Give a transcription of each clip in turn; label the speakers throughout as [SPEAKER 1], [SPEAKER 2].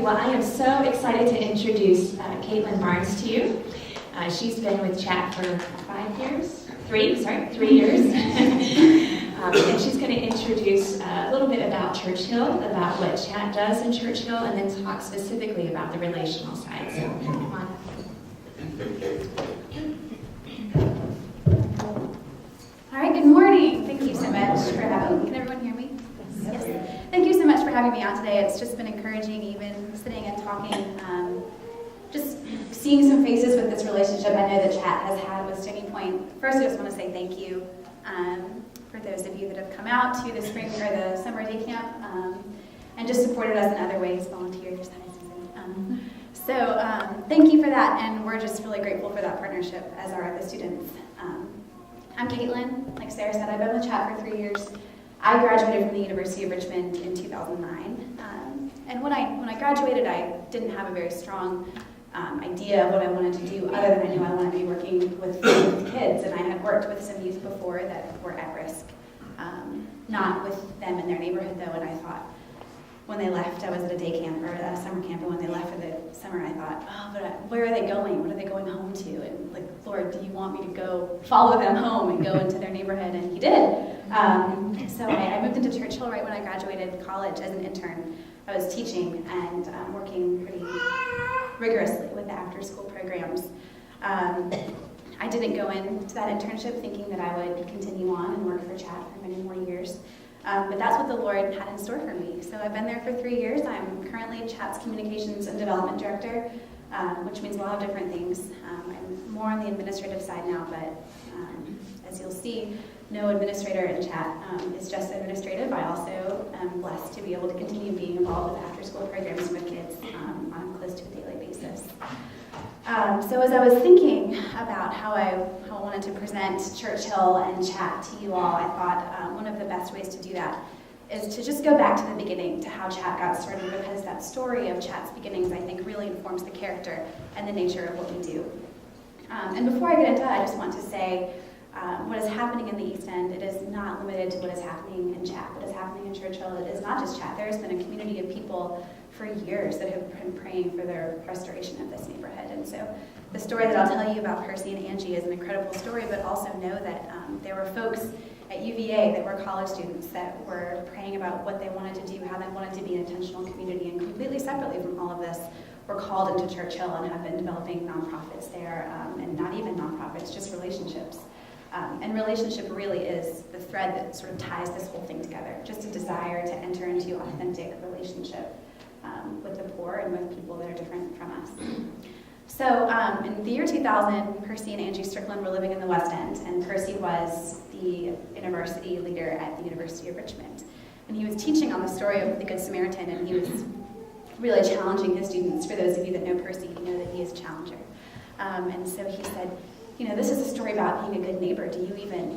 [SPEAKER 1] Alrighty, well, I am so excited to introduce Caitlin Barnes to you. She's been with Chat for 3 years. And she's going to introduce a little bit about Churchill, about what Chat does in Churchill, and then talk specifically about the relational side. So, come on.
[SPEAKER 2] All right, good morning. Thank you so much for having me. Can everyone hear me? Yes. Thank you so much for having me out today. It's just been encouraging, even sitting and talking, just seeing some faces with this relationship I know that Chat has had with Stony Point. First, I just want to say thank you for those of you that have come out to the spring or the summer day camp and just supported us in other ways, volunteers. Thank you for that, and we're just really grateful for that partnership, as are the students. I'm Caitlin. Like Sarah said, I've been with Chat for 3 years. I graduated from the University of Richmond in 2009, and when I graduated, I didn't have a very strong idea of what I wanted to do, other than I knew I wanted to be working with kids, and I had worked with some youth before that were at risk. Not with them in their neighborhood, though, and I thought, when they left, I was at a day camp, or a summer camp, and when they left for the summer, I thought, where are they going? What are they going home to? And like, Lord, do you want me to go follow them home and go into their neighborhood? And he did. So I moved into Churchill right when I graduated college as an intern. I was teaching and working pretty rigorously with the after-school programs. I didn't go into that internship thinking that I would continue on and work for Chat for many more years. But that's what the Lord had in store for me. So I've been there for 3 years. I'm currently Chat's Communications and Development Director, which means a lot of different things. I'm more on the administrative side now, but as you'll see, no administrator in Chat is just administrative. I also am blessed to be able to continue being involved with after-school programs with kids on close to a daily basis. So as I was thinking about how I wanted to present Churchill and Chat to you all, I thought one of the best ways to do that is to just go back to the beginning, to how Chat got started, because that story of Chat's beginnings, I think, really informs the character and the nature of what we do. And before I get into that, I just want to say what is happening in the East End, it is not limited to what is happening in Chat, what is happening in Churchill. It is not just Chat. There has been a community of people for years that have been praying for the restoration of this neighborhood. And so the story that I'll tell you about Percy and Angie is an incredible story, but also know that there were folks at UVA that were college students that were praying about what they wanted to do, how they wanted to be an intentional community, and completely separately from all of this were called into Churchill and have been developing nonprofits there, and not even nonprofits, just relationships. And relationship really is the thread that sort of ties this whole thing together, just a desire to enter into authentic relationship with the poor and with people that are different from us. So in the year 2000, Percy and Angie Strickland were living in the West End, and Percy was the university leader at the University of Richmond. And he was teaching on the story of the Good Samaritan, and he was really challenging his students. For those of you that know Percy, you know that he is a challenger. And so he said, this is a story about being a good neighbor. Do you even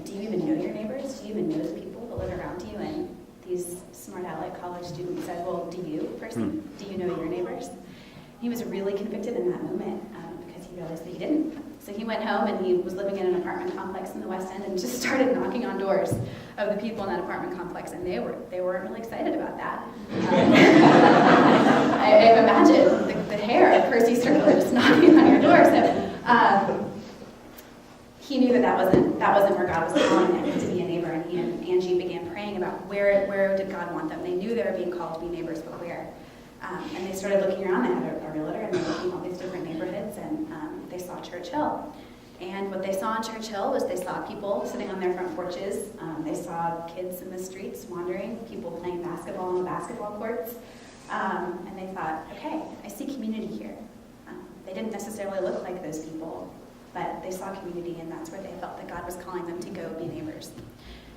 [SPEAKER 2] know your neighbors? Do you even know the people that live around you? And these smart aleck college students said, well, do you, Percy? Do you know your neighbors? He was really convicted in that moment because he realized that he didn't. So he went home and he was living in an apartment complex in the West End and just started knocking on doors of the people in that apartment complex, and they weren't really excited about that. I imagine the hair of Percy Strickland just knocking on your door. So he knew that wasn't where God was calling them to be a neighbor, and he and Angie began praying about where did God want them. They knew they were being called to be neighbors, but where? And they started looking around. They had a realtor, and they were looking at all these different neighborhoods, and they saw Churchill. And what they saw in Churchill was they saw people sitting on their front porches. They saw kids in the streets wandering, people playing basketball on the basketball courts. And they thought, okay, I see community here. They didn't necessarily look like those people, but they saw community, and that's where they felt that God was calling them to go be neighbors.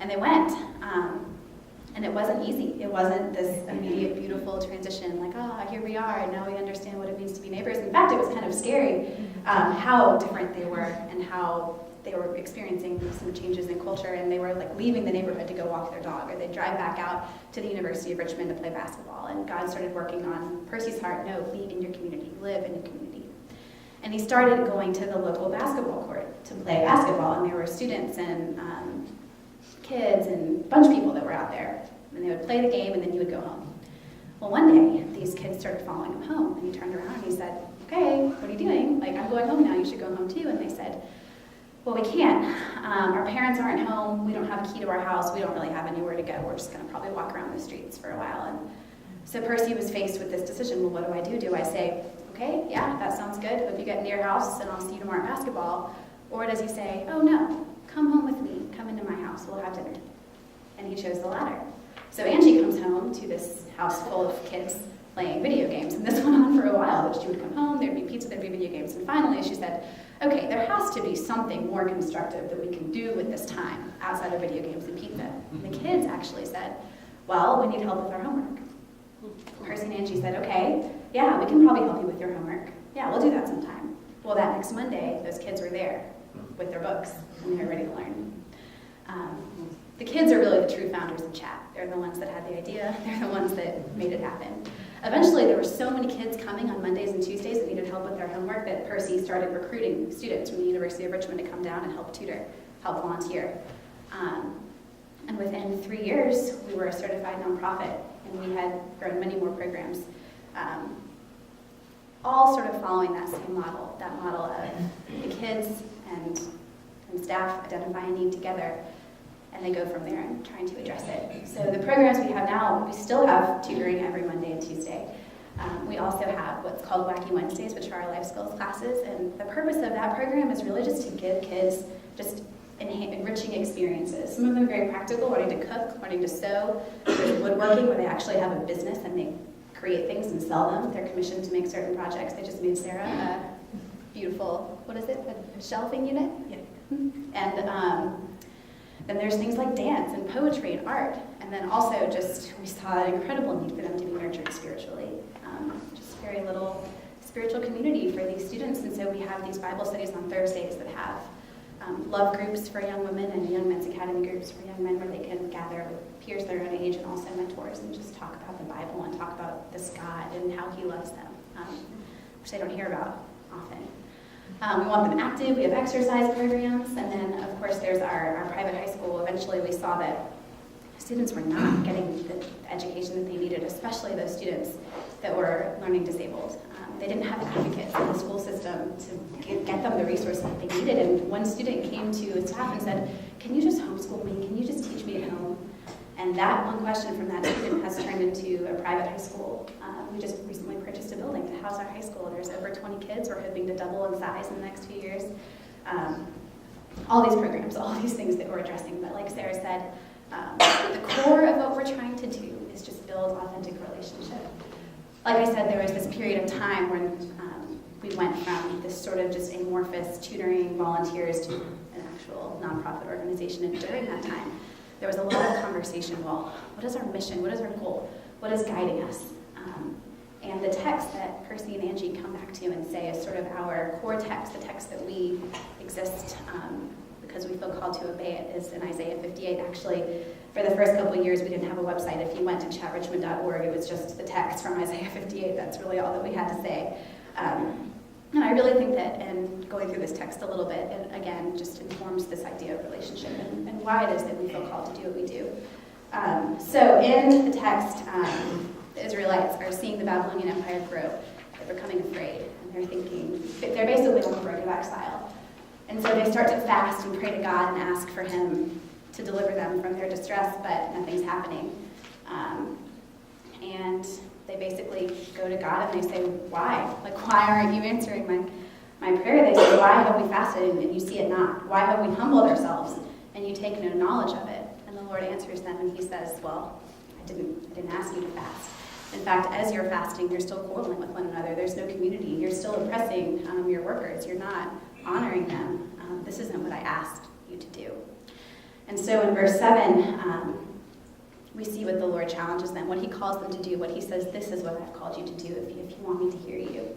[SPEAKER 2] And they went. And it wasn't easy. It wasn't this immediate, beautiful transition, like, here we are, and now we understand what it means to be neighbors. In fact, it was kind of scary how different they were and how they were experiencing some changes in culture, and they were like leaving the neighborhood to go walk their dog, or they'd drive back out to the University of Richmond to play basketball. And God started working on Percy's heart, no, be in your community, live in your community. And he started going to the local basketball court to play basketball, and there were students and kids and a bunch of people that were out there, and they would play the game, and then he would go home. Well, one day, these kids started following him home. And he turned around and he said, okay, what are you doing? Like, I'm going home now, you should go home too. And they said, well, we can't. Our parents aren't home, we don't have a key to our house, we don't really have anywhere to go, we're just gonna probably walk around the streets for a while. And so Percy was faced with this decision, well, what do? Do I say, okay, yeah, that sounds good, hope you get into your house and I'll see you tomorrow at basketball? Or does he say, oh no, come home with me, come into my house, we'll have dinner? And he chose the latter. So Angie comes home to this house full of kids playing video games, and this went on for a while, that she would come home, there'd be pizza, there'd be video games, and finally she said, okay, there has to be something more constructive that we can do with this time outside of video games and pizza. And the kids actually said, well, we need help with our homework. Percy and Angie said, okay, yeah, we can probably help you with your homework. Yeah, we'll do that sometime. Well, that next Monday, those kids were there with their books, and they were ready to learn. The kids are really the true founders of chat. They're the ones that had the idea. They're the ones that made it happen. Eventually, there were so many kids coming on Mondays and Tuesdays that needed help with their homework that Percy started recruiting students from the University of Richmond to come down and help tutor, help volunteer. And within 3 years, we were a certified nonprofit, and we had grown many more programs, all sort of following that same model, that model of the kids and staff identify a need together, and they go from there and trying to address it. So the programs we have now, we still have tutoring every Monday and Tuesday. We also have what's called Wacky Wednesdays, which are our life skills classes, and the purpose of that program is really just to give kids just enriching experiences. Some of them are very practical, learning to cook, learning to sew. There's woodworking, where they actually have a business and they create things and sell them. They're commissioned to make certain projects. They just made Sarah a beautiful, what is it, a shelving unit? Yeah. And then there's things like dance and poetry and art. And then also just, we saw an incredible need for them to be nurtured spiritually. Just very little spiritual community for these students. And so we have these Bible studies on Thursdays that have love groups for young women and young men's academy groups for young men, where they can gather with peers their own age and also mentors and just talk about the Bible and talk about this God and how he loves them, which they don't hear about often. We want them active. We have exercise programs. And then, of course, there's our private high school. Eventually, we saw that students were not getting the education that they needed, especially those students that were learning disabled. They didn't have advocates in the school system to get them the resources that they needed. And one student came to staff and said, can you just homeschool me? Can you just teach me at home? And that one question from that student has turned into a private high school. We just recently purchased a building to house our high school. There's over 20 kids. We're hoping to double in size in the next few years. All these programs, all these things that we're addressing. But like Sarah said, the core of what we're trying to do is just build authentic relationship. Like I said, there was this period of time when we went from this sort of just amorphous tutoring volunteers to an actual nonprofit organization. And during that time, there was a lot of conversation. Well, what is our mission? What is our goal? What is guiding us? And the text that Percy and Angie come back to and say is sort of our core text, the text that we exist because we feel called to obey it, is in Isaiah 58. Actually, for the first couple of years, we didn't have a website. If you went to chatrichmond.org, it was just the text from Isaiah 58. That's really all that we had to say. And I really think that, and going through this text a little bit, it again just informs this idea of relationship and why it is that we feel called to do what we do. So in the text, the Israelites are seeing the Babylonian Empire grow. They're becoming afraid, and they're thinking, they're basically on the brink of exile. And so they start to fast and pray to God and ask for him to deliver them from their distress, but nothing's happening. And they basically go to God and they say, why? Like, why aren't you answering my prayer? They say, why have we fasted and you see it not? Why have we humbled ourselves and you take no knowledge of it? And the Lord answers them and he says, well, I didn't ask you to fast. In fact, as you're fasting, you're still quarreling with one another. There's no community. You're still oppressing your workers. You're not honoring them. This isn't what I asked you to do. And so in verse 7, we see what the Lord challenges them, what he calls them to do, what he says, this is what I've called you to do if you want me to hear you.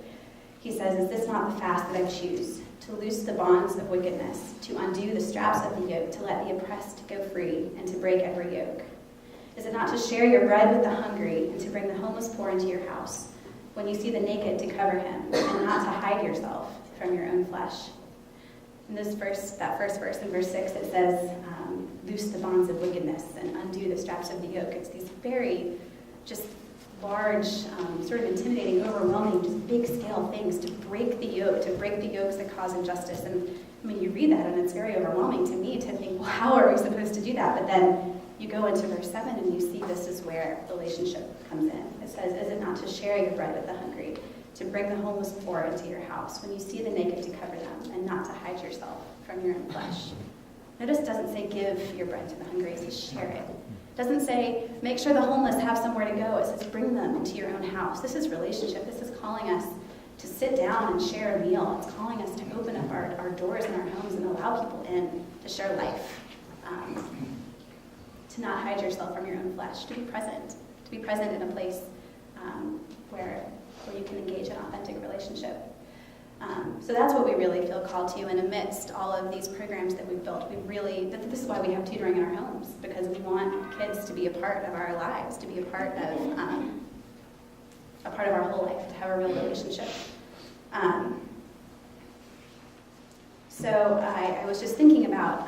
[SPEAKER 2] He says, is this not the fast that I choose? To loose the bonds of wickedness, to undo the straps of the yoke, to let the oppressed go free, and to break every yoke. Is it not to share your bread with the hungry, and to bring the homeless poor into your house? When you see the naked, to cover him, and not to hide yourself from your own flesh. In that first verse, in verse 6, it says, loose the bonds of wickedness and undo the straps of the yoke. It's these very just large, sort of intimidating, overwhelming, just big scale things to break the yoke, to break the yokes that cause injustice. And I mean, you read that and it's very overwhelming to me to think, well, how are we supposed to do that? But then you go into verse 7 and you see this is where relationship comes in. It says, is it not to share your bread with the hungry, to bring the homeless poor into your house, when you see the naked to cover them, and not to hide yourself from your own flesh? Notice it doesn't say give your bread to the hungry, it says share it. It doesn't say make sure the homeless have somewhere to go, it says bring them into your own house. This is relationship. This is calling us to sit down and share a meal. It's calling us to open up our doors in our homes and allow people in to share life. To not hide yourself from your own flesh, to be present in a place where you can engage in authentic relationship. So that's what we really feel called to, and amidst all of these programs that we've built, this is why we have tutoring in our homes, because we want kids to be a part of our lives, to be a part of our whole life, to have a real relationship. So I was just thinking about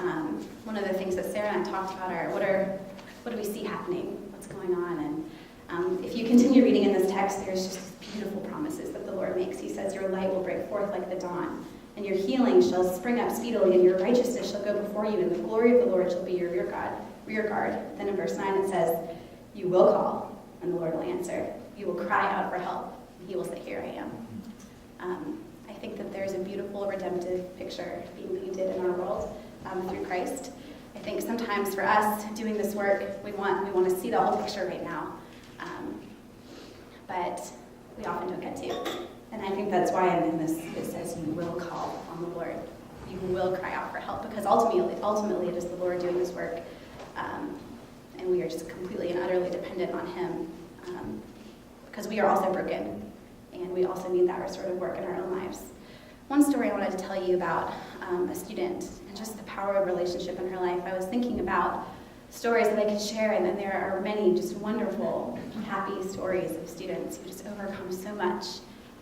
[SPEAKER 2] one of the things that Sarah and I talked about are what do we see happening, what's going on, and if you continue reading in this text, there's just beautiful promises that the Lord makes. He says, your light will break forth like the dawn, and your healing shall spring up speedily, and your righteousness shall go before you, and the glory of the Lord shall be your rear guard. Then in verse 9 it says, you will call, and the Lord will answer. You will cry out for help, and he will say, here I am. I think that there's a beautiful redemptive picture being painted in our world through Christ. I think sometimes for us doing this work, we want to see the whole picture right now. But we often don't get to. And I think that's why in this it says you will call on the Lord. You will cry out for help, because ultimately it is the Lord doing this work. And we are just completely and utterly dependent on him, because we are also broken, and we also need that restorative work in our own lives. One story I wanted to tell you about a student and just the power of relationship in her life. I was thinking about stories that I could share, and then there are many just wonderful, happy stories of students who just overcome so much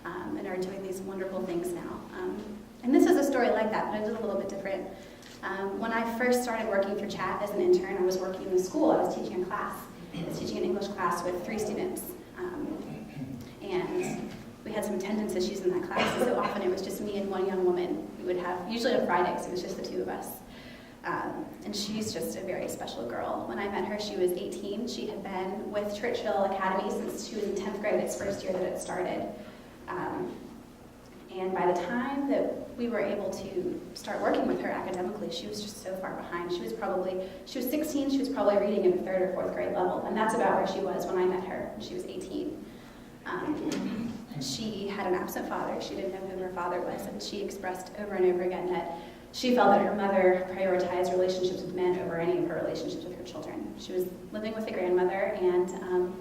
[SPEAKER 2] and are doing these wonderful things now. And this is a story like that, but it is a little bit different. When I first started working for Chat as an intern, I was working in the school. I was teaching a class. I was teaching an English class with 3 students. And we had some attendance issues in that class, so often it was just me and one young woman. We would have, usually on Fridays, it was just the 2 of us. And she's just a very special girl. When I met her, she was 18. She had been with Churchill Academy since she was in 10th grade, its first year that it started. And by the time that we were able to start working with her academically, she was just so far behind. She was 16, she was probably reading in the 3rd or 4th grade level, and that's about where she was when I met her. She was 18. She had an absent father. She didn't know who her father was, and she expressed over and over again that she felt that her mother prioritized relationships with men over any of her relationships with her children. She was living with a grandmother and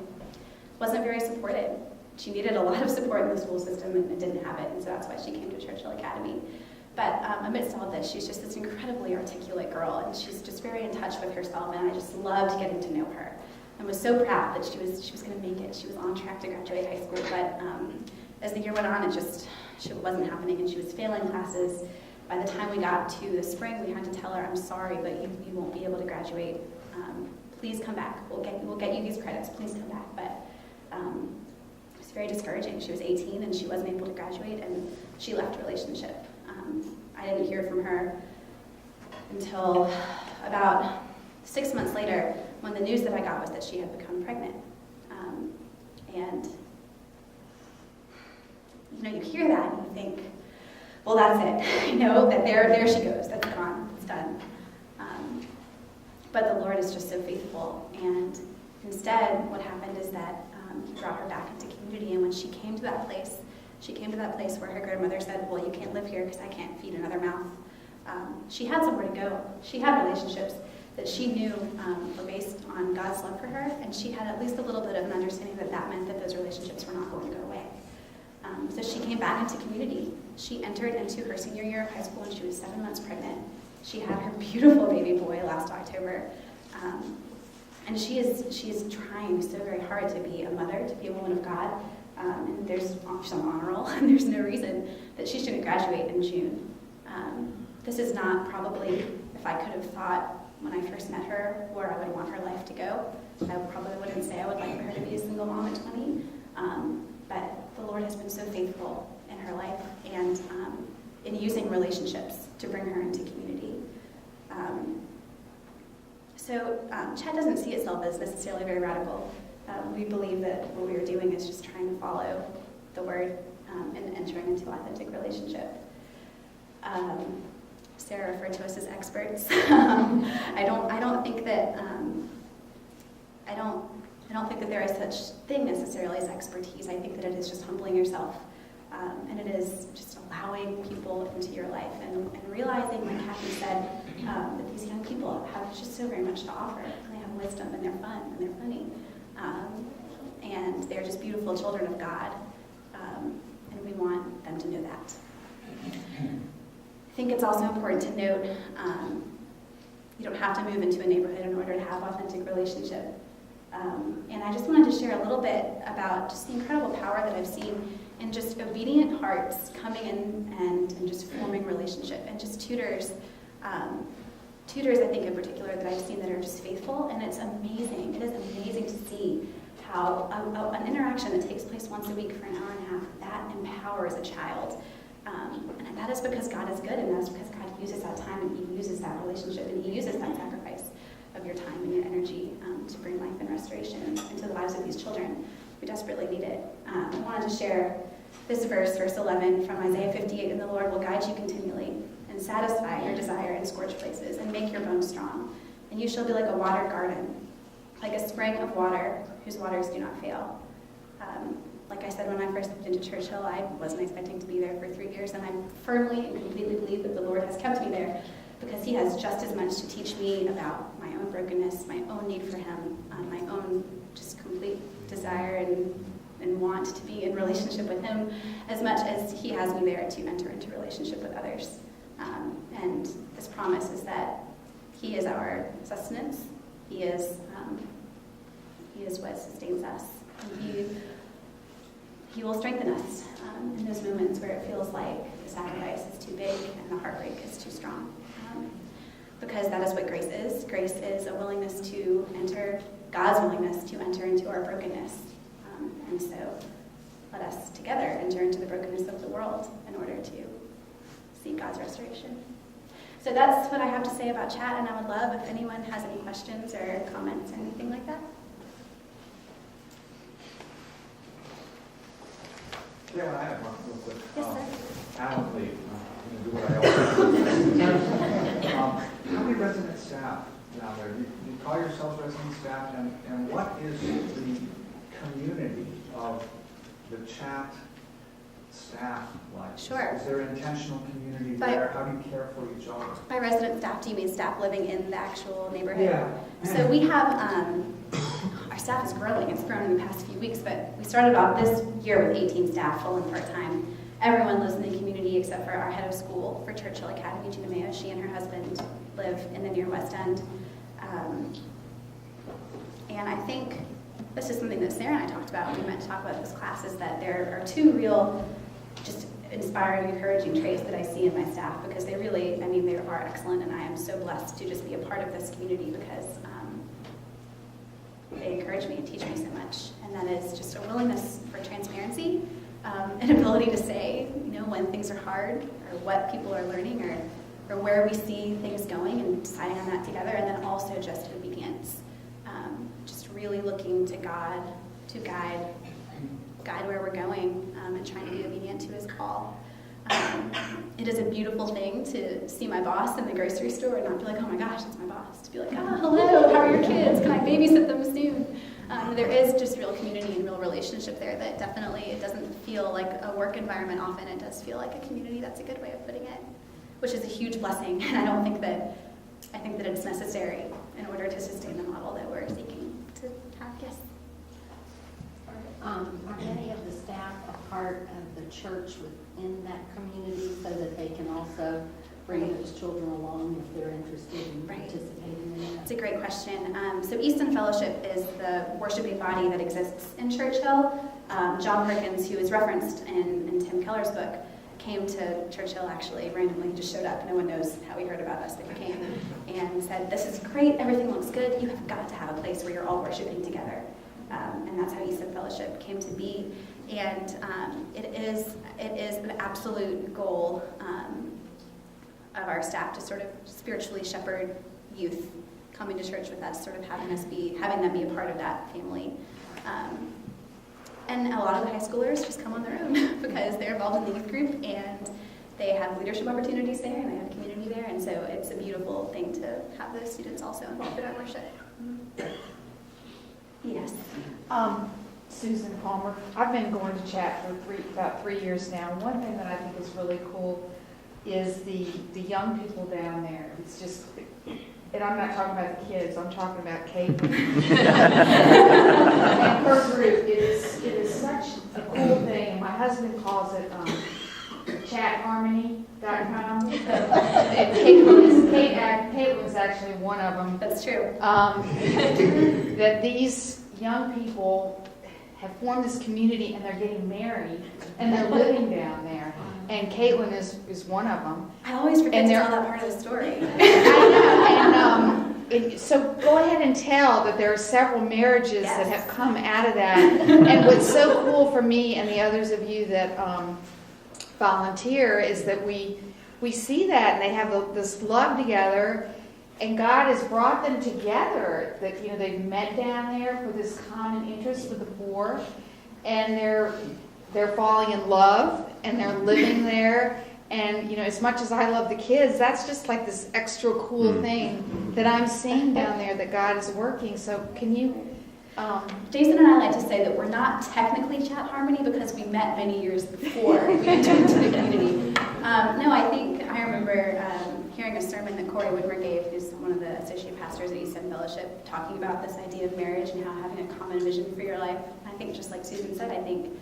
[SPEAKER 2] wasn't very supported. She needed a lot of support in the school system and didn't have it, and so that's why she came to Churchill Academy. But amidst all this, she's just this incredibly articulate girl, and she's just very in touch with herself, and I just loved getting to know her. And was so proud that she was going to make it. She was on track to graduate high school, but as the year went on, it wasn't happening, and she was failing classes. By the time we got to the spring, we had to tell her, I'm sorry, but you won't be able to graduate. Please come back. We'll get you these credits. Please come back. But it was very discouraging. She was 18, and she wasn't able to graduate, and she left a relationship. I didn't hear from her until about 6 months later, when the news that I got was that she had become pregnant. And you hear that and you think, well, that's it. That there she goes. That's gone. It's done. But the Lord is just so faithful. And instead, what happened is that he brought her back into community. And when she came to that place where her grandmother said, well, you can't live here because I can't feed another mouth. She had somewhere to go. She had relationships that she knew were based on God's love for her, and she had at least a little bit of an understanding that meant that those relationships were not going to go away. So she came back into community. She entered into her senior year of high school when she was 7 months pregnant. She had her beautiful baby boy last October. And she is trying so very hard to be a mother, to be a woman of God. And she's on honor roll, and there's no reason that she shouldn't graduate in June. This is not probably, if I could have thought when I first met her where I would want her life to go. I probably wouldn't say I would like her to be a single mom at 20, but the Lord has been so faithful in her life and in using relationships to bring her into community. So Chat doesn't see itself as necessarily very radical. We believe that what we are doing is just trying to follow the Word and entering into authentic relationship. Sarah referred to us as experts. I don't think that I don't think that there is such thing necessarily as expertise. I think that it is just humbling yourself, and it is just allowing people into your life and realizing, like Kathy said, that these young people have just so very much to offer. They have wisdom and they're fun and they're funny, and they're just beautiful children of God, and we want them to know that. I think it's also important to note you don't have to move into a neighborhood in order to have authentic relationship. And I just wanted to share a little bit about just the incredible power that I've seen in just obedient hearts coming in and just forming relationship, and just tutors I think in particular that I've seen that are just faithful, and it's amazing. It is amazing to see how an interaction that takes place once a week for an hour and a half, that empowers a child. And that is because God is good, and that's because God uses that time, and He uses that relationship, and He uses that sacrifice of your time and your energy to bring life and restoration into the lives of these children. We desperately need it. I wanted to share this verse 11 from Isaiah 58, "And the Lord will guide you continually and satisfy your desire in scorched places and make your bones strong. And you shall be like a watered garden, like a spring of water whose waters do not fail." Like I said, when I first moved into Churchill, I wasn't expecting to be there for 3 years, and I firmly and completely believe that the Lord has kept me there because He has just as much to teach me about my own brokenness, my own need for Him, my own just complete desire and want to be in relationship with Him, as much as He has me there to enter into relationship with others. And this promise is that He is our sustenance. He is what sustains us. And He will strengthen us in those moments where it feels like the sacrifice is too big and the heartbreak is too strong. Because that is what grace is. Grace is a willingness to enter, God's willingness to enter into our brokenness. And so let us together enter into the brokenness of the world in order to see God's restoration. So that's what I have to say about Chat, and I would love if anyone has any questions or comments or anything like that.
[SPEAKER 3] Yeah, I have one real quick.
[SPEAKER 2] Yes, sir.
[SPEAKER 3] Alan Lee, I'm going to do what I always do. How many resident staff down there? You call yourselves resident staff, and what is the community of the Chat staff like?
[SPEAKER 2] Sure.
[SPEAKER 3] Is there intentional community there? How do you care for each other?
[SPEAKER 2] By resident staff, do you mean staff living in the actual neighborhood?
[SPEAKER 3] Yeah.
[SPEAKER 2] So we have, our staff is growing. It's grown in the past few weeks, but we started off this year with 18 staff, full and part-time. Everyone lives in the community except for our head of school for Churchill Academy, Gina Mayo. She and her husband live in the near West End. And I think this is something that Sarah and I talked about when we went to talk about this class, is that there are two real just inspiring, encouraging traits that I see in my staff, because they really, they are excellent, and I am so blessed to just be a part of this community because they encourage me and teach me so much. And that is just a willingness for transparency, an ability to say, when things are hard, or what people are learning, or where we see things going, and deciding on that together, and then also just obedience. Just really looking to God to guide where we're going, and trying to be obedient to His call. It is a beautiful thing to see my boss in the grocery store and not be like, oh my gosh, it's my boss. To be like, hello, how are your kids? Can I babysit them soon? There is just real community and real relationship there that definitely, it doesn't feel like a work environment often. It does feel like a community. That's a good way of putting it, which is a huge blessing. And I think that it's necessary in order to sustain the model that we're seeking to have. Yes?
[SPEAKER 4] Are any of the staff a part of the church within that community so that they can also bring those children along if they're interested in participating in that?
[SPEAKER 2] It's a great question. So Easton Fellowship is the worshiping body that exists in Churchill. John Perkins, who is referenced in Tim Keller's book, came to Churchill actually randomly. He just showed up. No one knows how he heard about us, but he came and said, "This is great. Everything looks good. You have got to have a place where you're all worshiping together." And that's how Easton Fellowship came to be. And it is an absolute goal of our staff to sort of spiritually shepherd youth coming to church with us, sort of having them be a part of that family. And a lot of the high schoolers just come on their own because they're involved in the youth group and they have leadership opportunities there and they have community there. And so it's a beautiful thing to have those students also involved in our worship. Yes.
[SPEAKER 5] Susan Palmer. I've been going to chat for about 3 years now. One thing that I think is really cool is the young people down there. It's just, and I'm not talking about the kids, I'm talking about Kate. And her group, it is such a cool thing. And my husband calls it chatharmony.com. And Caitlin is actually one of them.
[SPEAKER 2] That's true.
[SPEAKER 5] That these young people have formed this community and they're getting married and they're living down there. And Caitlin is one of them.
[SPEAKER 2] I always forget to tell that part of the story.
[SPEAKER 5] I know. And so go ahead and tell that there are several marriages that have come out of that. And what's so cool for me and the others of you that volunteer is that we see that and they have this love together. And God has brought them together, that they've met down there for this common interest with the poor, and they're falling in love, and they're living there. And as much as I love the kids, that's just like this extra cool thing that I'm seeing down there that God is working. So can you?
[SPEAKER 2] Jason and I like to say that we're not technically Chat Harmony because we met many years before we entered into the community. I remember hearing a sermon that Corey Whitmer gave, who's one of the associate pastors at Easton Fellowship, talking about this idea of marriage and how having a common vision for your life. I think just like Susan said, I think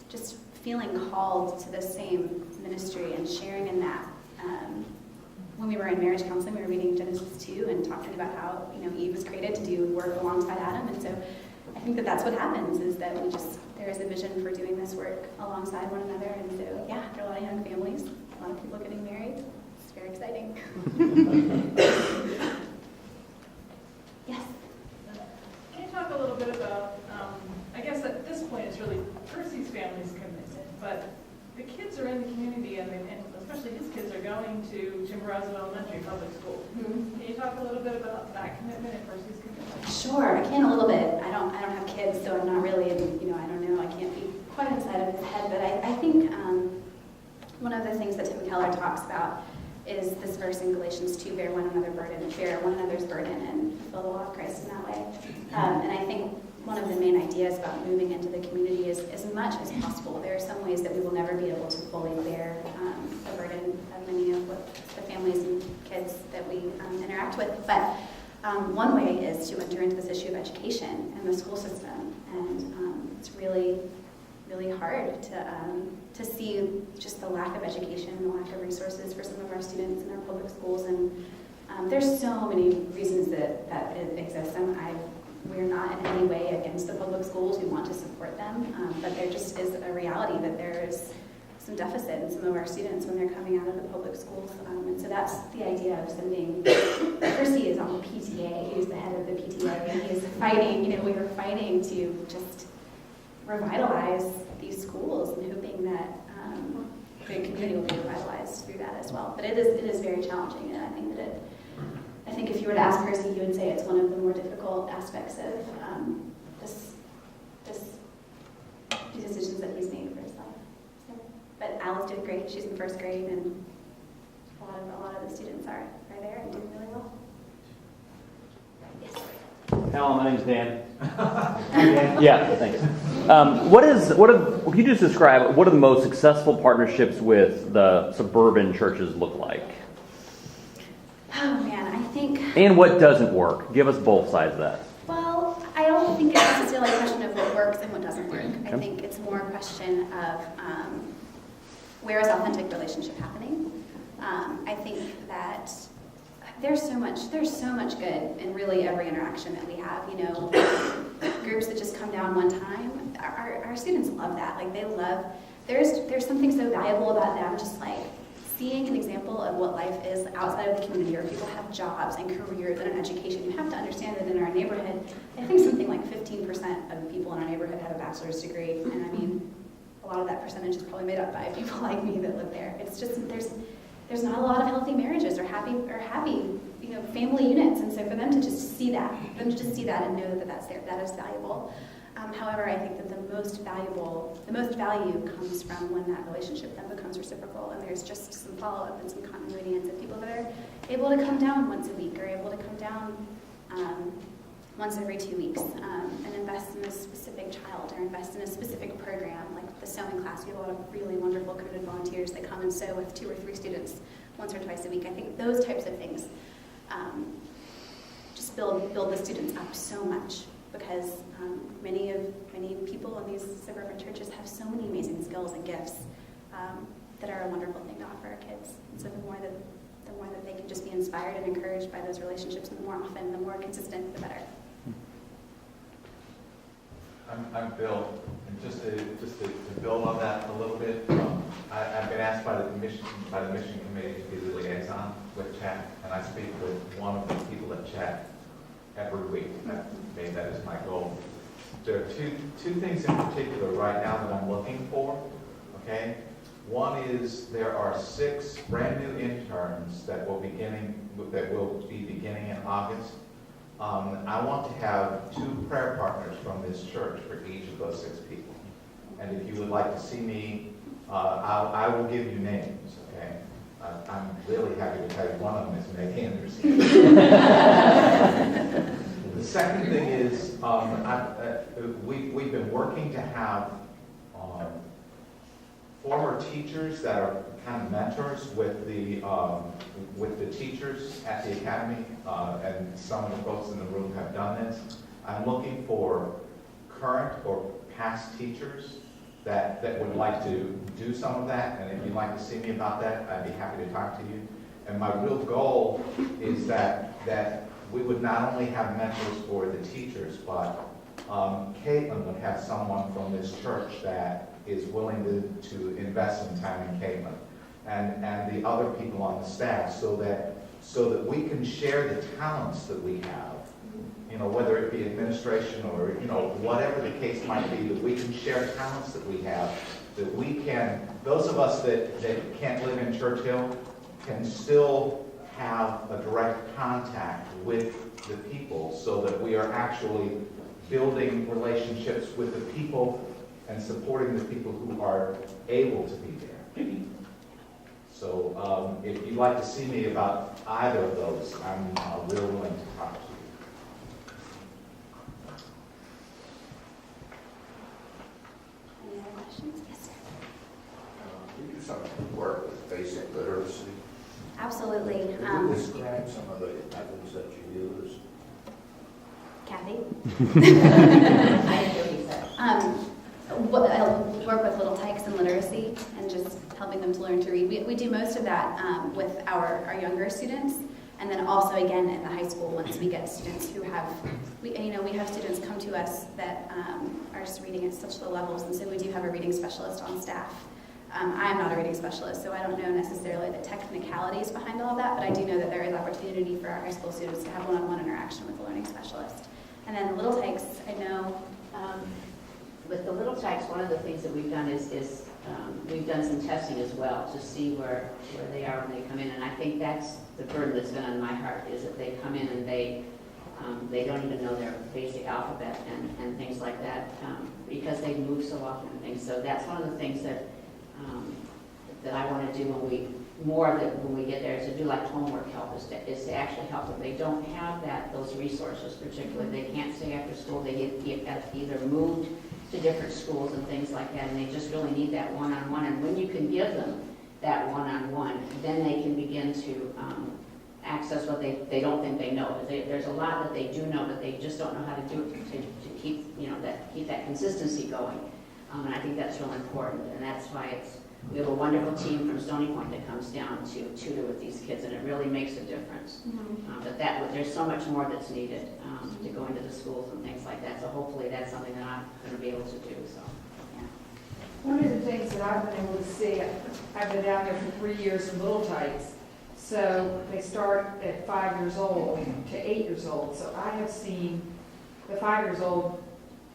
[SPEAKER 2] just feeling called to the same ministry and sharing in that. When we were in marriage counseling, we were reading Genesis 2 and talking about how Eve was created to do work alongside Adam, and so I think that's what happens is that there is a vision for doing this work alongside one another, and so there are a lot of young families, a lot of people getting married. It's very exciting. Yes.
[SPEAKER 6] Can you talk a little bit about? I guess at this point it's really Percy's family's commitment, but the kids are in the community, and especially his kids are going to Chimborazo Elementary Public School. Mm-hmm. Can you talk a little bit about that commitment and Percy's commitment?
[SPEAKER 2] Sure, I can a little bit. I don't have kids, so I'm not really, I don't know, I can't be quite inside of his head, but I think one of the things that Tim Keller talks about is this verse in Galatians 2, bear one another's burden and fulfill the law of Christ in that way. And I think one of the main ideas about moving into the community is as much as possible. There are some ways that we will never be able to fully bear the burden of many of the families and kids that we interact with. But one way is to enter into this issue of education and the school system. And it's really, really hard to see just the lack of education and the lack of resources for some of our students in our public schools. And there's so many reasons that it exists. We're not in any way against the public schools. We want to support them, but there just is a reality that there is some deficit in some of our students when they're coming out of the public schools. And so that's the idea of sending. Percy is on the PTA. He's the head of the PTA, and he is fighting. We were fighting to just revitalize these schools and hoping that the community will be revitalized through that as well. But it is very challenging, and I think if you were to ask Percy, he would say it's one of the more difficult aspects of these decisions that he's made for his life. So, but Alice did great. She's in first grade, and a lot of the students are there and doing really well. Yes.
[SPEAKER 7] Hello, my name's Dan. Yeah, thanks. Can you just describe what are the most successful partnerships with the suburban churches look like?
[SPEAKER 2] Oh man, I think.
[SPEAKER 7] And what doesn't work? Give us both sides of that.
[SPEAKER 2] Well, I don't think it's necessarily a question of what works and what doesn't work. I think it's more a question of where is authentic relationship happening. I think that there's so much good in really every interaction that we have. Groups that just come down one time. Our students love that. Like they love there's something so valuable about them just like seeing an example of what life is outside of the community, where people have jobs and careers and an education. You have to understand that in our neighborhood, I think something like 15% of the people in our neighborhood have a bachelor's degree, and I mean, a lot of that percentage is probably made up by people like me that live there. It's just there's not a lot of healthy marriages or happy family units, and so for them to just see that, and know that that is valuable. However, I think that the most value comes from when that relationship then becomes reciprocal, and there's just some follow-up and some continuity, and so people that are able to come down once a week or able to come down once every 2 weeks and invest in a specific child or invest in a specific program, like the sewing class. We have a lot of really wonderful committed volunteers that come and sew with 2 or 3 students once or twice a week. I think those types of things just build the students up so much, because many people in these suburban churches have so many amazing skills and gifts that are a wonderful thing to offer our kids. And so the more that they can just be inspired and encouraged by those relationships, and the more often, the more consistent, the better.
[SPEAKER 8] I'm Bill, and just to build on that a little bit, I've been asked by the mission committee to be the liaison with Chat, and I speak with one of the people at Chat every week. That is my goal. There are two things in particular right now that I'm looking for. Okay, one is there are 6 brand new interns that will be beginning in August. I want to have 2 prayer partners from this church for each of those 6 people. And if you would like to see me, I will give you names, okay? I'm really happy to tell you one of them is Meg Anderson. The second thing is we've been working to have former teachers that are kind of mentors with the teachers at the academy, and some of the folks in the room have done this. I'm looking for current or past teachers that would like to do some of that, and if you'd like to see me about that, I'd be happy to talk to you. And my real goal is that we would not only have mentors for the teachers, but Caitlin would have someone from this church that is willing to invest some time in Caitlin, and the other people on the staff, so that we can share the talents that we have, whether it be administration or whatever the case might be, that we can share talents that we have, that we can, those of us that can't live in Churchill can still have a direct contact with the people, so that we are actually building relationships with the people and supporting the people who are able to be there. So if you'd like to see me about either of those, I'm real willing to talk to you.
[SPEAKER 2] Any other questions? Yes, sir.
[SPEAKER 9] You do some work with basic literacy.
[SPEAKER 2] Absolutely.
[SPEAKER 9] Could you describe some of the methods that you use?
[SPEAKER 2] Kathy?
[SPEAKER 4] I didn't hear what you said.
[SPEAKER 2] I work with little tykes in literacy and just helping them to learn to read. We do most of that with our younger students, and then also again in the high school once we get students who have, we have students come to us that are just reading at such low levels, and so we do have a reading specialist on staff. I am not a reading specialist, so I don't know necessarily the technicalities behind all of that, but I do know that there is opportunity for our high school students to have one-on-one interaction with the learning specialist. And then the little tykes, I know.
[SPEAKER 4] With the little tykes, one of the things that we've done is we've done some testing as well to see where they are when they come in, and I think that's the burden that's been on my heart, is that they come in and they don't even know their basic alphabet and things like that, because they move so often and things. So that's one of the things that I want to do when we get there, is to do like homework help, is to actually help them. They don't have those resources particularly. They can't stay after school. They get either moved to different schools and things like that, and they just really need that one-on-one. And when you can give them that one-on-one, then they can begin to access what they don't think they know. There's a lot that they do know, but they just don't know how to do it to keep that consistency going. And I think that's real important, and that's why we have a wonderful team from Stony Point that comes down to tutor with these kids, and it really makes a difference.
[SPEAKER 2] Mm-hmm.
[SPEAKER 4] But there's so much more that's needed to go into the schools and things like that. So hopefully that's something that I'm going to be able to do. So, yeah.
[SPEAKER 5] One of the things that I've been able to see, I've been down there for 3 years in Little Tykes. So they start at 5 years old to 8 years old. So I have seen the 5-year-old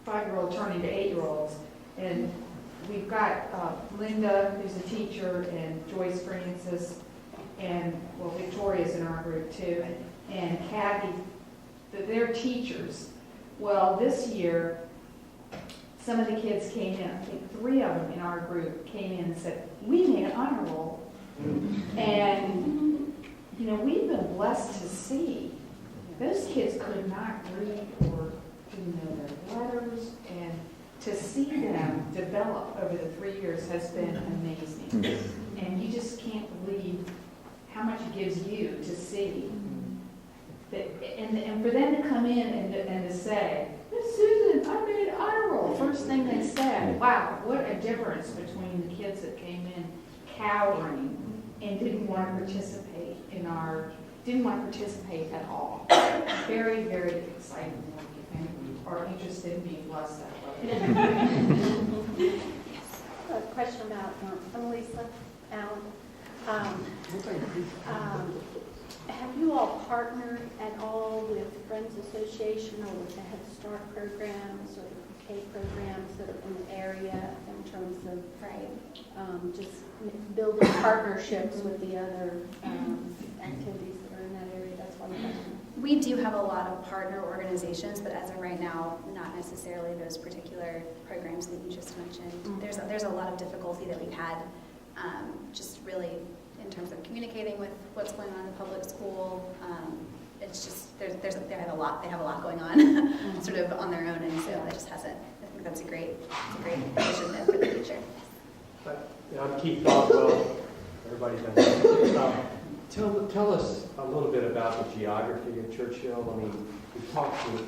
[SPEAKER 5] turn into 8-year-olds. And we've got Linda, who's a teacher, and Joyce Francis, and, well, Victoria's in our group too, and Kathy. They're teachers. Well, this year, some of the kids came in, I think 3 of them in our group came in and said, we made an honor roll. And, you know, we've been blessed to see. Those kids could not read or didn't know their letters, and to see them develop over the 3 years has been amazing. And you just can't believe how much it gives you to see. That, and for them to come in and to say, Miss Susan, I made an honor roll. First thing they said, wow, what a difference between the kids that came in cowering and didn't want to participate at all. Very, very exciting and are interested in being blessed that way.
[SPEAKER 10] A question about Lisa Allen. Have you all partnered at all with Friends Association or with the Head Start programs or the pre-K programs that are in the area in terms of just building partnerships with the other activities that are in that area? That's one question.
[SPEAKER 2] We do have a lot of partner organizations, but as of right now, not necessarily those particular programs that you just mentioned.
[SPEAKER 10] Mm-hmm.
[SPEAKER 2] There's a lot of difficulty that we've had, just really in terms of communicating with what's going on in the public school. It's just they have a lot going on, sort of on their own, and so that just hasn't. I think that's a great initiative for the future.
[SPEAKER 11] I'm Keith Boswell. Everybody's been there. Tell us a little bit about the geography of Churchill. I mean, we talked in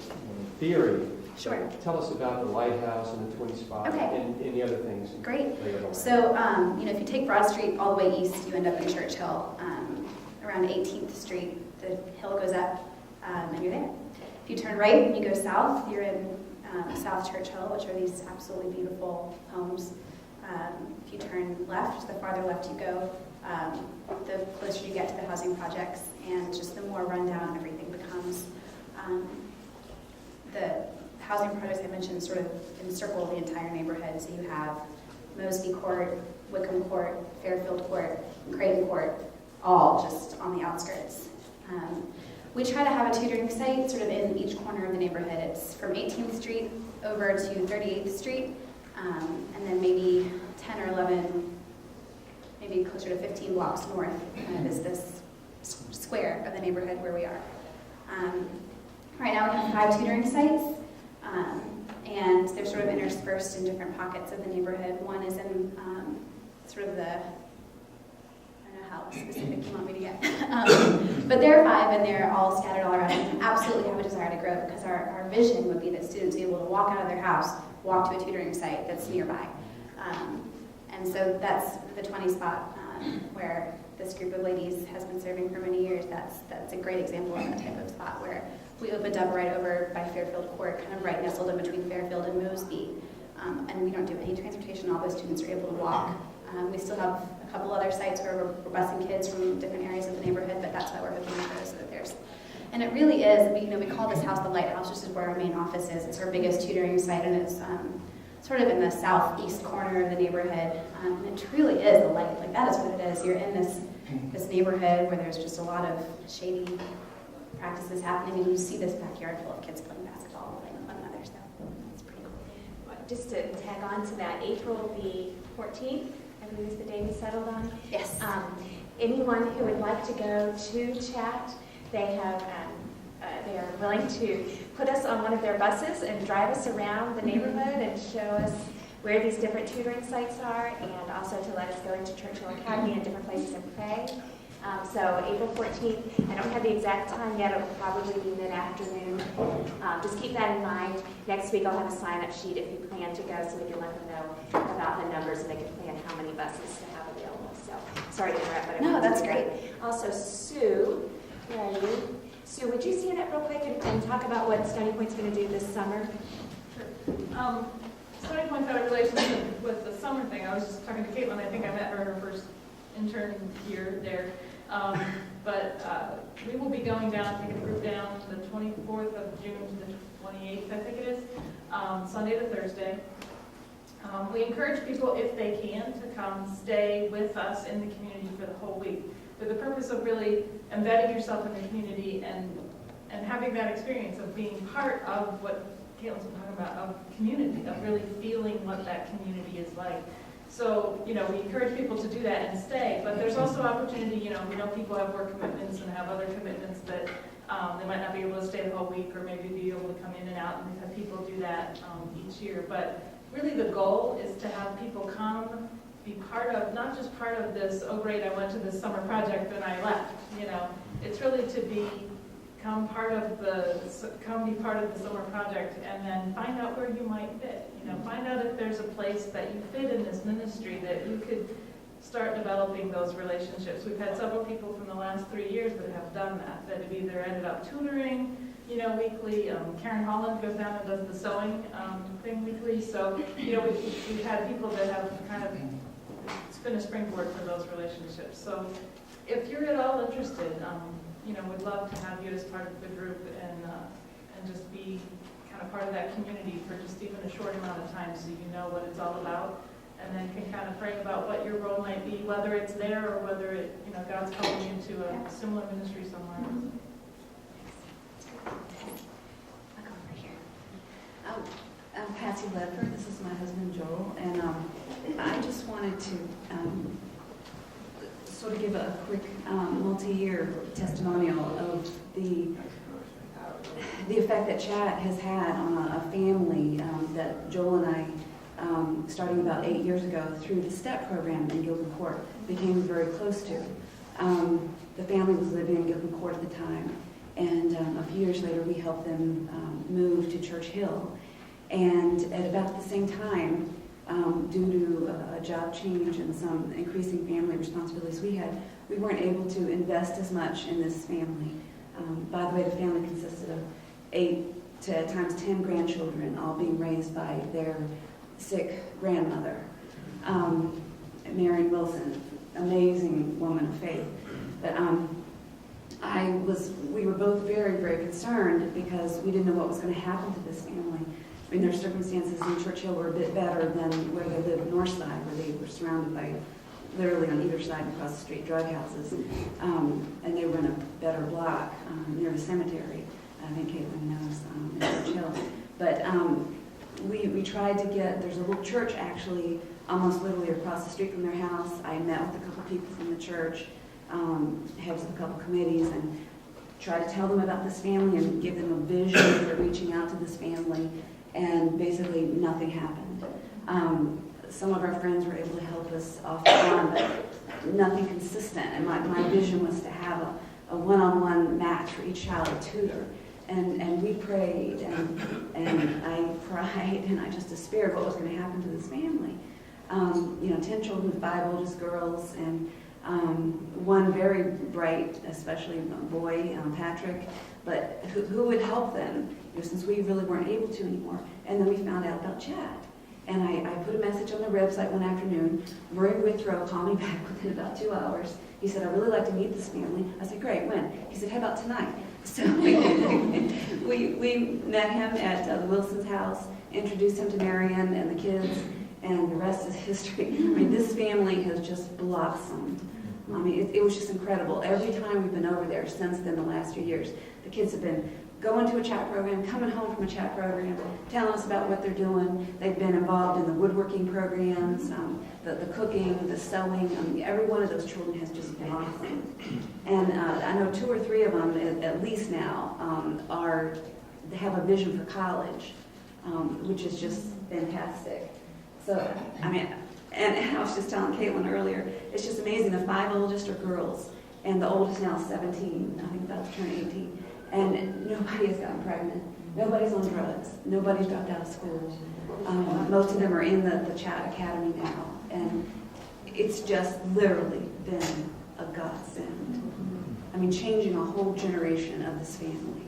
[SPEAKER 11] theory.
[SPEAKER 2] Sure.
[SPEAKER 11] Tell us about the lighthouse and the twin spot and any other things.
[SPEAKER 2] Great. So, if you take Broad Street all the way east, you end up in Churchill. Around 18th Street, the hill goes up, and you're there. If you turn right and you go south, you're in South Churchill, which are these absolutely beautiful homes. If you turn left, the farther left you go, the closer you get to the housing projects, and just the more rundown everything becomes. The housing projects I mentioned sort of encircle the entire neighborhood. So you have Mosby Court, Wickham Court, Fairfield Court, and Creighton Court, all just on the outskirts. We try to have a tutoring site sort of in each corner of the neighborhood. It's from 18th Street over to 38th Street, and then maybe 10 or 11, maybe closer to 15 blocks north is this square of the neighborhood where we are. Right now we have 5 tutoring sites, and they're sort of interspersed in different pockets of the neighborhood. One is in sort of the, I don't know how specific you want me to get, but there are 5 and they're all scattered all around, and absolutely have a desire to grow, because our vision would be that students be able to walk out of their house, walk to a tutoring site that's nearby. And so that's the 20 spot where this group of ladies has been serving for many years. That's a great example of that type of spot where we opened up right over by Fairfield Court, kind of right nestled in between Fairfield and Mosby. And we don't do any transportation. All those students are able to walk. We still have a couple other sites where we're busing kids from different areas of the neighborhood, but that's why we're hoping to go so that there's. And it really is, we call this house the Lighthouse, just as where our main office is. It's our biggest tutoring site, and it's sort of in the southeast corner of the neighborhood. And it truly is a light. Like, that is what it is. You're in this neighborhood where there's just a lot of shady practices happening, and you see this backyard full of kids playing basketball and playing with one another. So it's pretty cool.
[SPEAKER 12] Just to tag on to that, April the 14th, I believe is the day we settled on.
[SPEAKER 2] Yes.
[SPEAKER 12] Anyone who would like to go to Chat, they are willing to put us on one of their buses and drive us around the neighborhood and show us where these different tutoring sites are, and also to let us go into Churchill Academy and different places and pray. So April 14th, I don't have the exact time yet, it'll probably be mid-afternoon. Just keep that in mind. Next week I'll have a sign-up sheet if you plan to go, so we can let them know about the numbers and they can plan how many buses to have available. So sorry to interrupt, but
[SPEAKER 2] no, that's great.
[SPEAKER 12] Also, Sue, where are you? Sue, would you stand up real quick and talk about what Stony Point's going to do this summer?
[SPEAKER 6] Sure. starting points out a relationship with the summer thing. I was just talking to Caitlin. I think I met her first intern year there. But we will be going down, taking a group down the 24th of June to the 28th, I think it is, Sunday to Thursday. We encourage people, if they can, to come stay with us in the community for the whole week, for the purpose of really embedding yourself in the community and having that experience of being part of what Caitlin's been talking about, of community, of really feeling what that community is like. So, we encourage people to do that and stay, but there's also opportunity, we know people have work commitments and have other commitments that they might not be able to stay the whole week or maybe be able to come in and out, and we've had people do that each year. But really the goal is to have people come, be part of, not just part of this, oh great, I went to this summer project and I left, It's really to become part of be part of the summer project and then find out where you might fit. Find out if there's a place that you fit in this ministry that you could start developing those relationships. We've had several people from the last 3 years that have done that have either ended up tutoring, weekly. Karen Holland goes down and does the sewing thing weekly. So, we've had people that have kind of, it's been a springboard for those relationships. So if you're at all interested, we'd love to have you as part of the group and just be kind of part of that community for just even a short amount of time so you know what it's all about, and then can kind of pray about what your role might be, whether it's there or whether it, God's calling you to a similar ministry somewhere else.
[SPEAKER 13] I'll go over here. I'm Patsy Ledford. This is my husband Joel, and I just wanted to sort of give a quick multi-year testimonial of the effect that chat has had on a family that Joel and I, starting about 8 years ago through the STEP program in Gilpin Court, became very close to. The family was living in Gilpin Court at the time, and a few years later we helped them move to Church Hill. And at about the same time, due to a job change and some increasing family responsibilities we weren't able to invest as much in this family. By the way, the family consisted of 8 to at times 10 grandchildren, all being raised by their sick grandmother, Marion Wilson, amazing woman of faith. But we were both very, very concerned because we didn't know what was going to happen to this family. I mean, their circumstances in Church Hill were a bit better than where they lived north side, where they were surrounded by, literally on either side across the street, drug houses. And they were in a better block near the cemetery. I think Caitlin knows, in Church Hill. But we tried to there's a little church actually almost literally across the street from their house. I met with a couple people from the church, heads of a couple committees, and tried to tell them about this family and give them a vision for reaching out to this family. And basically nothing happened. Some of our friends were able to help us off and on, but nothing consistent. And my vision was to have a one-on-one match for each child, a tutor. And we prayed, and I cried, and I just despaired what was going to happen to this family. 10 children, 5 oldest girls, and one very bright, especially boy, Patrick, but who would help them, since we really weren't able to anymore. And then we found out about chat. And I put a message on the website one afternoon. Murray Withrow called me back within about 2 hours. He said, I'd really like to meet this family. I said, great, when? He said, how about tonight? So we met him at the Wilson's house, introduced him to Marianne and the kids, and the rest is history. I mean, this family has just blossomed. I mean, it was just incredible. Every time we've been over there since then, the last few years, the kids have been going to a chat program, coming home from a chat program, telling us about what they're doing. They've been involved in the woodworking programs, the cooking, the sewing. I mean, every one of those children has just blossomed. And I know 2 or 3 of them, at least now, they have a vision for college, which is just fantastic. So, I mean, and I was just telling Caitlin earlier, it's just amazing. The 5 oldest are girls, and the oldest now is 17, I think about to turn 18. And nobody has gotten pregnant. Nobody's on drugs. Nobody's dropped out of school. Most of them are in the Chat Academy now. And it's just literally been a godsend. I mean, changing a whole generation of this family.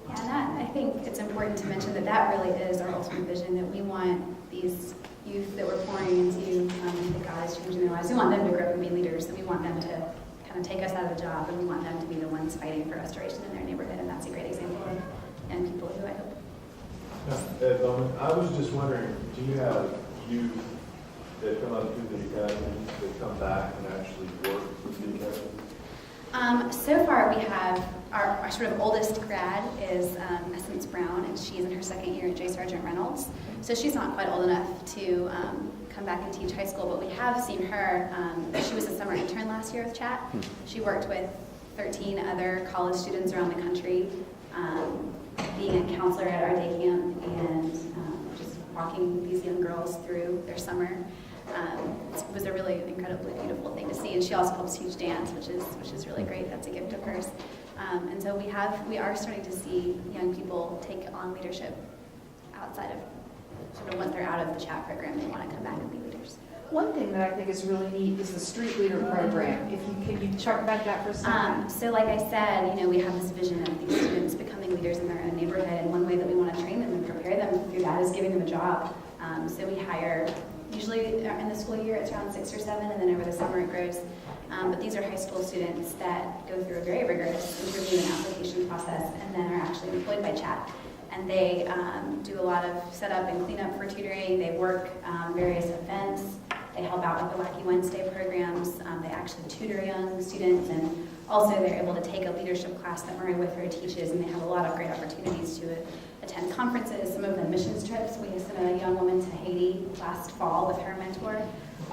[SPEAKER 2] Yeah, And I think it's important to mention that really is our ultimate vision, that we want these youth that we're pouring into, that God is changing their lives. We want them to grow up and be leaders, and we want them to kind of take us out of the job, and we want them to be the ones fighting for restoration in their neighborhood, and that's a great example of young people who I hope.
[SPEAKER 14] Ed Bowman, I was just wondering, do you have youth that come up through the academy that come back and actually work with the academy?
[SPEAKER 2] So far, we have our sort of oldest grad is Essence Brown, and she's in her second year at J. Sargent Reynolds. So she's not quite old enough to come back and teach high school, but we have seen her. She was a summer intern last year with Chat. She worked with 13 other college students around the country, being a counselor at our day camp and just walking these young girls through their summer. It was a really incredibly beautiful thing to see, and she also helps teach dance, which is really great. That's a gift of hers. And so we are starting to see young people take on leadership outside of sort of once they're out of the Chat program, they want to come back and be leaders.
[SPEAKER 5] One thing that I think is really neat is the Street Leader program. Can you talk about that for a second?
[SPEAKER 2] So like I said, we have this vision of these students becoming leaders in their own neighborhood, and one way that we want to train them and prepare them through that is giving them a job. So we hire, usually in the school year it's around 6 or 7, and then over the summer it grows. But these are high school students that go through a very rigorous interview and application process and then are actually employed by Chat. And they do a lot of setup and cleanup for tutoring. They work various events. They help out with the Wacky Wednesday programs. They actually tutor young students, and also they're able to take a leadership class that Maria Withrow teaches, and they have a lot of great opportunities to attend conferences, some of them missions trips. We sent a young woman to Haiti last fall with her mentor,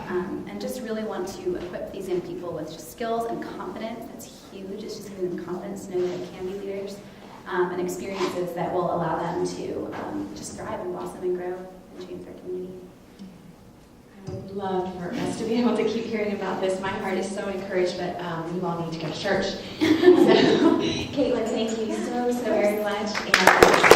[SPEAKER 2] and just really want to equip these young people with just skills and confidence. That's huge. It's just giving them confidence to know that they can be leaders, and experiences that will allow them to just thrive and blossom and grow and change their community.
[SPEAKER 12] I would love for us to be able to keep hearing about this. My heart is so encouraged, but you all need to go to church. So, Caitlin, thank you so very much. And